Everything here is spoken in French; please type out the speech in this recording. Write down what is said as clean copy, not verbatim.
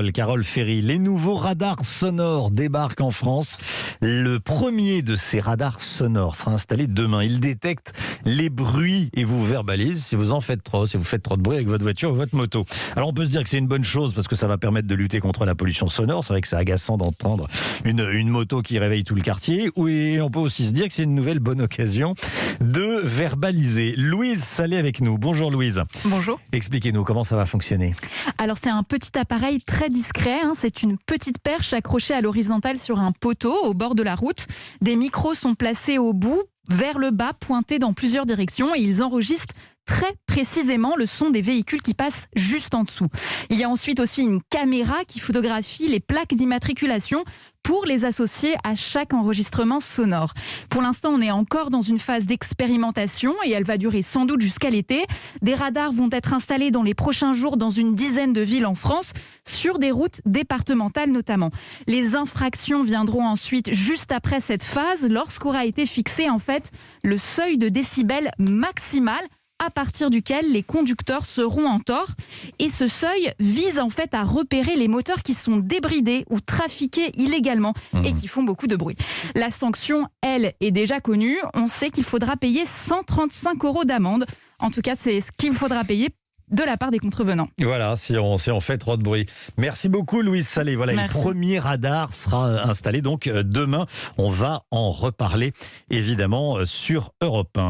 Carole Ferry, les nouveaux radars sonores débarquent en France. Le premier de ces radars sonores sera installé demain. Il détecte les bruits et vous verbalise si vous en faites trop, si vous faites trop de bruit avec votre voiture ou votre moto. Alors on peut se dire que c'est une bonne chose parce que ça va permettre de lutter contre la pollution sonore. C'est vrai que c'est agaçant d'entendre une moto qui réveille tout le quartier. Et on peut aussi se dire que c'est une nouvelle bonne occasion de verbaliser. Louise Salé avec nous. Bonjour Louise. Bonjour. Expliquez-nous comment ça va fonctionner. Alors c'est un petit appareil très discret, c'est une petite perche accrochée à l'horizontale sur un poteau au bord de la route. Des micros sont placés au bout, vers le bas, pointés dans plusieurs directions et ils enregistrent très précisément le son des véhicules qui passent juste en dessous. Il y a ensuite aussi une caméra qui photographie les plaques d'immatriculation pour les associer à chaque enregistrement sonore. Pour l'instant, on est encore dans une phase d'expérimentation et elle va durer sans doute jusqu'à l'été. Des radars vont être installés dans les prochains jours dans une dizaine de villes en France, sur des routes départementales notamment. Les infractions viendront ensuite juste après cette phase, lorsqu'aura été fixé en fait le seuil de décibels maximal à partir duquel les conducteurs seront en tort. Et ce seuil vise en fait à repérer les moteurs qui sont débridés ou trafiqués illégalement et qui font beaucoup de bruit. La sanction, elle, est déjà connue. On sait qu'il faudra payer 135 € d'amende. En tout cas, c'est ce qu'il faudra payer de la part des contrevenants. Voilà, si on fait trop de bruit. Merci beaucoup Louise Salé. Voilà, Merci. le premier radar sera installé donc demain. On va en reparler évidemment sur Europe 1.